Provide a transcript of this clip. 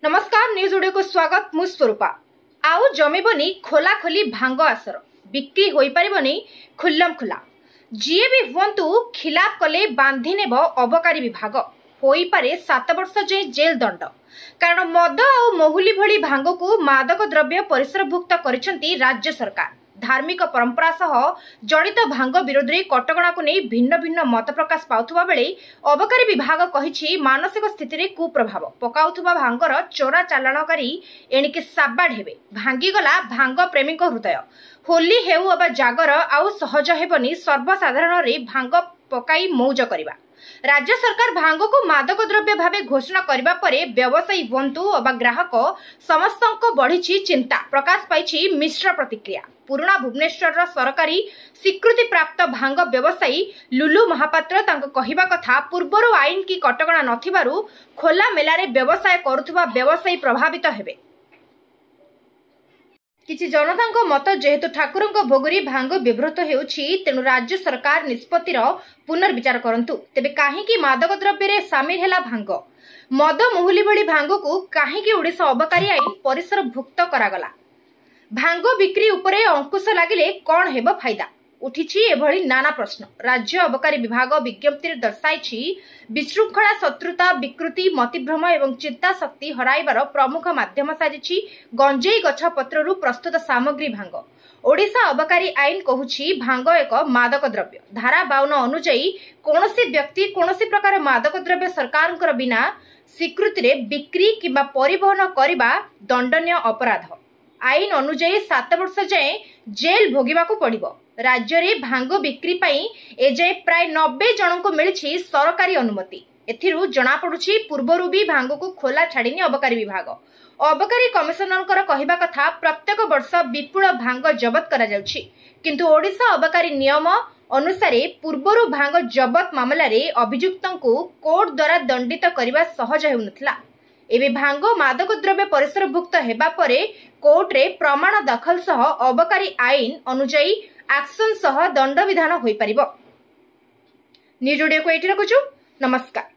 नमस्कार news audio को स्वागत मु स्वरूपा। आउ जमीबनी खोला खोली भांग आसर बिक्री होई परिबनी खुल्लम खुला जीए भी हुंतु खिलाफ कले बांधी नेब अबकारी विभाग होई पारे 7 वर्ष जे जेल दंड। कारण मद आ महुली भली भांग को मादक द्रव्य परिसरभुक्त करिसेंती राज्य सरकार। धार्मिक परंपरा सह जड़ित भांग विरोध में कटकणा को नहीं भिन्न भिन्न मत प्रकाश पाउथुबा बेले अबकारी विभाग कहिछि मानसिक स्थिति रे कुप्रभाव पकाउथुबा भांगर चोरा चालाणकारी एणिके साबाड हेबे। भांगीगला भांग प्रेमी हृदय होली हेउ अबा जागर आउ सहज हेबनी सर्वसाधारण रे भांग पकाई मौज करिबा। राज्य सरकार भांग को मादक द्रव्य भावे घोषणा करबा परे व्यवसायी बंतु अबा ग्राहक समस्तंको बढ़िछि चिंता प्रकाश पाइछि मिश्र प्रतिक्रिया। पुराना भुवनेश्वर सरकारी स्वीकृति प्राप्त भांग व्यवसायी लुलु महापात्र तांको कहिबा कथा पूर्वरु आईन की कटकणा नथिबारु खोला मेलारे व्यवसाय करुथुबा व्यवसायी प्रभावित हेबे। किछि जनतांको मत जेहेतु ठाकुरंको भोगरी भांग विभ्रत हेउछि तेनु राज्य सरकार निष्पत्तिर पुनर्विचार करंतु। तेबे काहेकि मादक द्रव्य रे शामिल हेला भांग मद मुहुली भली भांग को काहेकि ओडिशा अबकारी आईन परिसर भुक्त करागला। भांग बिक्री उपरे अंकुश लागिले कौन हेबो फायदा उठिछि एभली नाना प्रश्न। राज्य अबकारी विभाग विज्ञप्ति दर्शाइछि विशृंखला शत्रुता विकृति मतिभ्रम एवं चिंता शक्ति हराइबार प्रमुख माध्यम साजिछि गंजेई गछ पत्ररू प्रस्तुत सामग्री भांग। ओडिशा अबकारी आईन कहुछि भांग एक मादक द्रव्य। धारा 52 अनुଯାयी कोनोसी व्यक्ति कोनोसी प्रकार मादक द्रव्य सरकारंकर बिना स्वीकृति रे बिक्री किबा परिवहन करिबा दंडनीय अपराध। आईन अनुଯାयी 7 वर्ष जाए जेल भोगिबाकू पड़िबो। राज्य रे भांग बिक्री पाई एजाए प्राय 90 जन को मिली सरकारी अनुमति। एथिरु जना पड़ुछि पूर्वरु भी भांग को खोला छाड़िनी अबकारी विभाग। अबकारी कमिशनर कहिबा कथा प्रत्येक वर्ष विपुल भांग जबत करा जाउछि किंतु ओडिशा अबकारी नियम अनुसार पूर्वरु भांग जबत मामला रे अभियुक्तंकु कोर्ट द्वारा दंडित करबा सहज हेउनथला। एबे भांग मादक द्रव्य परिसरभुक्त हेबा परे कोर्ट रे प्रमाण दाखल सह अबकारी आईन अनुଯାयी एक्शन सह दंड विधान होई परिबो। न्यूज ओडियो को एठी रखुछु। नमस्कार।